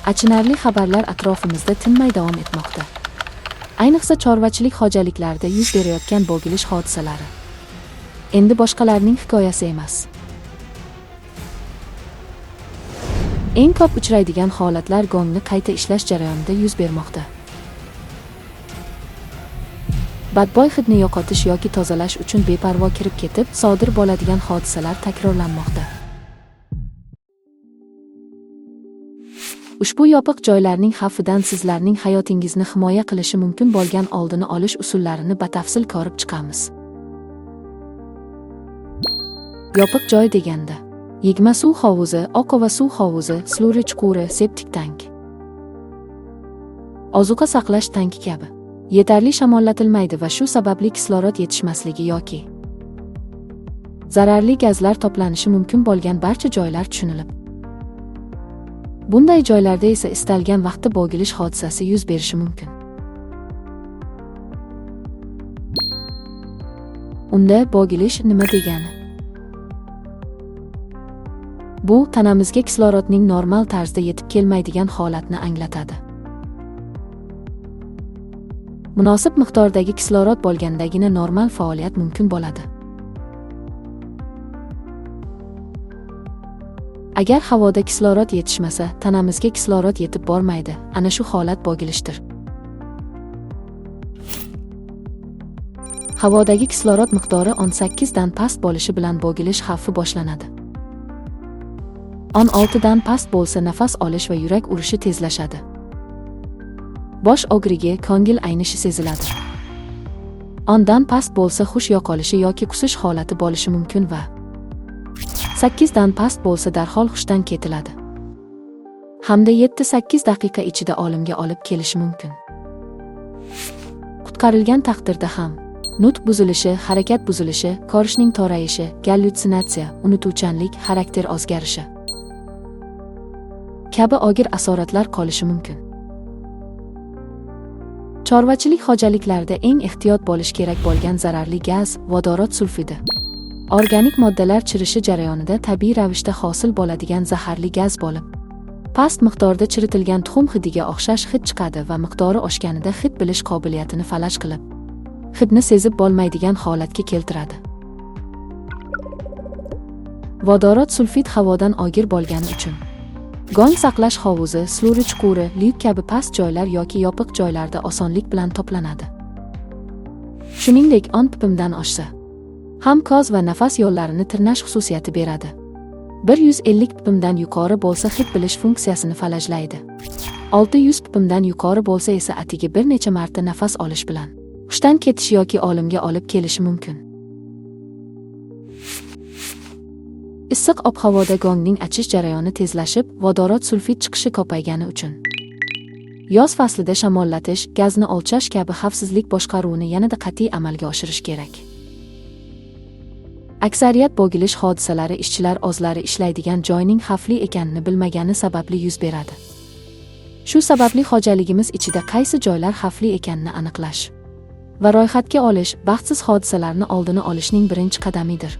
Achinarli xabarlar atrofimizda tinmay davom etmoqda. Ayniqsa chorvachilik xo'jaliklarida yuz berayotgan bo'gilish hodisalari. Endi boshqalarning hikoyasi emas. Eng ko'p uchraydigan holatlar gongni qayta ishlash jarayonida yuz bermoqda. Badbo'y hidni yo'qotish yoki tozalash uchun beparvo kirib ketib, sodir bo'ladigan hodisalar takrorlanmoqda. Ushbu yopiq joylarning xavfidan sizlarning hayotingizni himoya qilishi mumkin bo'lgan oldini olish usullarini batafsil ko'rib chiqamiz. Yopiq joy deganda yig'ma suv hovuzi, oqova suv hovuzi, slurri chuquri, septik tank, ozuqa saqlash tanki kabi. Yetarli shamollatilmaydi va shu sababli kislorod yetishmasligi yoki zararli gazlar to'planishi mumkin bo'lgan barcha joylar tushunilib. Bunday joylarda esa istalgan vaqtda bo'gilish hodisasi yuz berishi mumkin. Unda bo'gilish nima degani? Bu tanamizga kislorodning normal tarzda yetib kelmaydigan holatni anglatadi. Munosib miqdordagi kislorod bo'lgandagina normal faoliyat mumkin bo'ladi. Agar havoda kislorod yetishmasa, tanamizga kislorod yetib bormaydi. Ana shu holat bo'gilishdir. Havodagi kislorod miqdori 18 dan past bo'lishi bilan bo'gilish xavfi boshlanadi. 16 dan past bo'lsa nafas olish va yurak urishi tezlashadi. Bosh og'rigi, ko'ngil aynishi seziladi. 10 dan past bo'lsa hush yo'qolishi yoki qusish holati bo'lishi mumkin va 8 dan past bo'lsa darhol hushdan ketiladi. Hamda 7-8 daqiqa ichida olimga olib kelishi mumkin. Qutqarilgan taqdirda ham nutq buzilishi, harakat buzilishi, ko'rishning to'rayishi, gallyutsinatsiya, unutuvchanlik, xarakter o'zgarishi kabi og'ir asoratlar qolishi mumkin. Chorvachilik xo'jaliklarida eng ehtiyot bo'lish kerak bo'lgan zararli gaz vodorod sulfidi. Organik moddalar chirishi jarayonida tabiiy ravishda hosil bo'ladigan zaharli gaz bo'lib, past miqdorda chiritilgan tuxum hidiga o'xshash hid chiqadi va miqdori oshganida hid bilish qobiliyatini falaj qilib, hidni sezib bo'lmaydigan holatga keltiradi. Vodorod sulfid havodan og'ir bo'lgani uchun gong saqlash hovuzi, slurri chuquri, lyuk kabi past joylar yoki yopiq joylarda osonlik bilan to'planadi. Shuningdek, 10 ppmdan oshsa ham ko'z va nafas yo'llarini tirnash xususiyati beradi. 150 ppmdan yuqori bo'lsa hid bilish funksiyasini falajlaydi. 600 ppmdan yuqori bo'lsa esa atigi bir necha marta nafas olish bilan hushdan ketish yoki olimga olib kelishi mumkin. Issiq ob-havoda gongning achish jarayoni tezlashib, vodorod sulfid chiqishi ko'paygani uchun yoz faslida shamollatish, gazni o'lchash kabi xavfsizlik boshqaruvini yanada qat'iy amalga oshirish kerak. Aksariyat bo'gilish hodisalari ishchilar o'zlari ishlaydigan joyning xavfli ekanini bilmagani sababli yuz beradi. Shu sababli xo'jaligimiz ichida qaysi joylar xavfli ekanini aniqlash va ro'yxatga olish baxtsiz hodisalarni oldini olishning birinchi qadamidir.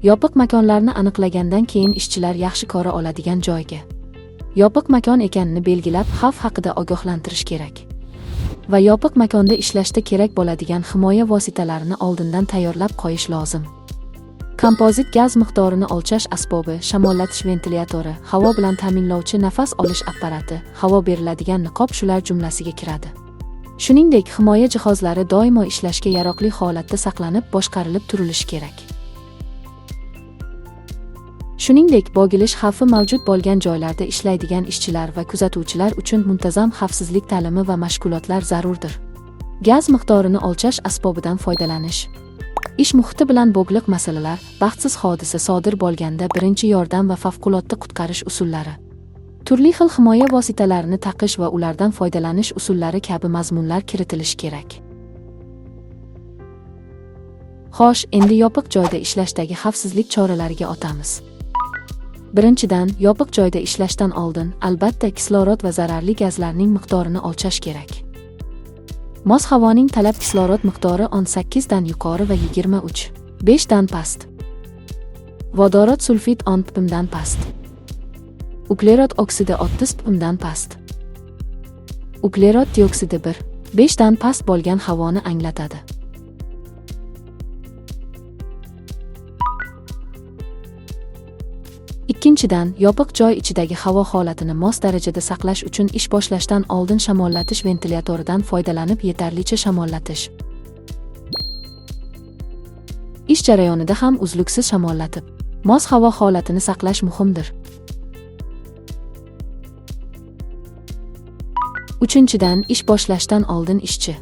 Yopiq makonlarni aniqlagandan keyin ishchilar yaxshi ko'ra oladigan joyga yopiq makon ekanini belgilab, xavf haqida ogohlantirish kerak va yopiq makonda ishlashda kerak bo'ladigan himoya vositalarini oldindan tayyorlab qo'yish lozim. Kompozit gaz miqdorini o'lchash asbobi, shamollatish ventilyatori, havo bilan ta'minlovchi nafas olish apparati, havo beriladigan niqob shular jumlasiga kiradi. Shuningdek, himoya jihozlari doimo ishlashga yaroqli holatda saqlanib, boshqarilib turilishi kerak. Shuningdek, bo'gilish xavfi mavjud bo'lgan joylarda ishlaydigan ishchilar va kuzatuvchilar uchun muntazam xavfsizlik ta'limi va mashg'ulotlar zarurdir. Gaz miqdorini o'lchash asbobidan foydalanish. Ish muhiti bilan bog'liq masalalar, baxtsiz hodisa sodir bo'lganda birinchi yordam va favqulodda qutqarish usullari turli xil himoya vositalarini taqish va ulardan foydalanish usullari kabi mazmunlar kiritilishi kerak. Xo'sh, endi yopiq joyda ishlashdagi xavfsizlik choralariga o'tamiz. Birinchidan, yopiq joyda ishlashdan oldin, albatta, kislorod va zararli gazlarning miqdorini o'lchash kerak. Mos havoning talab kislorod miqdori 18 dan yuqori va 23.5 dan past. Vodorod sulfid 10 ppm dan past. Uglerod oksidi 30 ppm dan past. Uglerod dioksidi 1.5 dan past bo'lgan havoni anglatadi. Ikkinchidan, yopiq joy ichidagi havo holatini mos darajada saqlash uchun ish boshlashdan oldin shamollatish ventilyatoridan foydalanib yetarlicha shamollatish. Ish jarayonida ham uzluksiz shamollatib, mos havo holatini saqlash muhimdir. Uchinchidan, ish boshlashdan oldin ishchi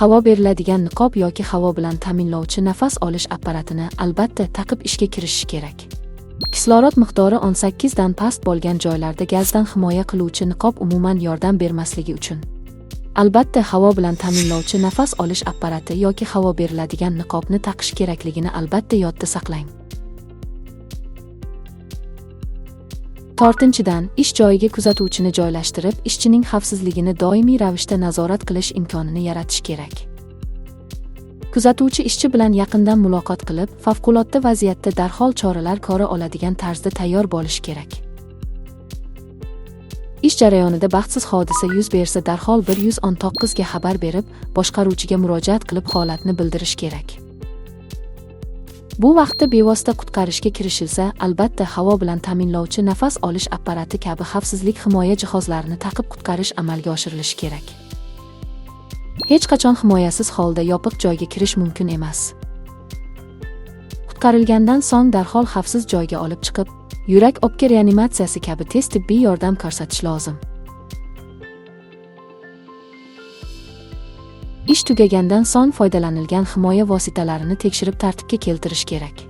havo beriladigan niqob yoki havo bilan ta'minlovchi nafas olish apparatini albatta taqib ishga kirishishi kerak. Kislorod miqdori 18 dan past bo'lgan joylarda gazdan himoya qiluvchi niqob umuman yordam bermasligi uchun. Albatta, havo bilan ta'minlovchi nafas olish apparati yoki havo beriladigan niqobni taqish kerakligini albatta yodda saqlang. To'rtinchidan, ish joyiga kuzatuvchini joylashtirib, ishchining xavfsizligini doimiy ravishda nazorat qilish imkonini yaratish kerak. Kuzatuvchi ishchi bilan yaqindan muloqot qilib, favqulodda vaziyatda darhol choralar ko'ra oladigan tarzda tayyor bo'lish kerak. Ish jarayonida baxtsiz hodisa yuz bersa, darhol 119 ga xabar berib, boshqaruvchiga murojaat qilib holatni bildirish kerak. Bu vaqtda bevosita qutqarishga kirishilsa, albatta, havo bilan ta'minlovchi nafas olish apparati kabi xavfsizlik himoya jihozlarini taqib qutqarish amalga oshirilishi kerak. Hech qachon himoyasiz holda yopiq joyga kirish mumkin emas. Qutqarilgandan so'ng darhol xavfsiz joyga olib chiqib, yurak o'pka reanimatsiyasi kabi tez tibbiy yordam ko'rsatish lozim. Ish tugagandan so'ng foydalanilgan himoya vositalarini tekshirib tartibga keltirish kerak.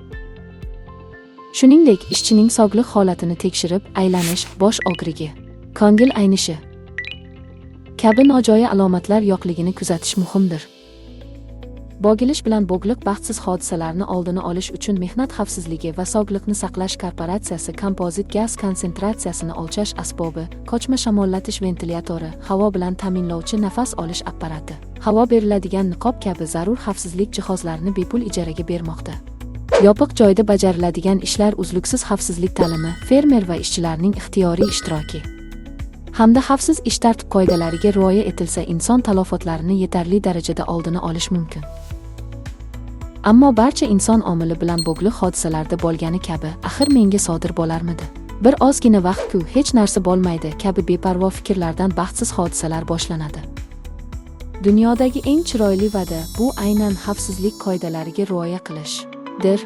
Shuningdek, ishchining sog'liq holatini tekshirib, aylanish, bosh og'rig'i, ko'ngil aynishi kabi nojo'ya alomatlar yo'qligini kuzatish muhimdir. Bog'ilish bilan bog'liq baxtsiz hodisalarni oldini olish uchun Mehnat xavfsizligi va sog'liqni saqlash korporatsiyasi kompozit gaz konsentratsiyasini o'lchash asbobi, ko'chma shamollatish ventilyatori, havo bilan ta'minlovchi nafas olish apparati, havo beriladigan niqob kabi zarur xavfsizlik jihozlarini bepul ijaraga bermoqda. Yopiq joyda bajariladigan ishlar uzluksiz xavfsizlik ta'limi, fermer va ishchilarning ixtiyoriy ishtiroki hamda xavfsiz ish tartib qoidalariga rioya etilsa, inson talafotlarini yetarli darajada oldini olish mumkin. Ammo barcha inson omili bilan bog'liq hodisalarda bo'lgani kabi, axir menga sodir bo'larmidi? Bir ozgina vaqt-ku, hech narsa bo'lmaydi kabi beparvo fikrlardan baxtsiz hodisalar boshlanadi. Dunyodagi eng chiroyli va'da bu aynan xavfsizlik qoidalariga rioya qilishdir.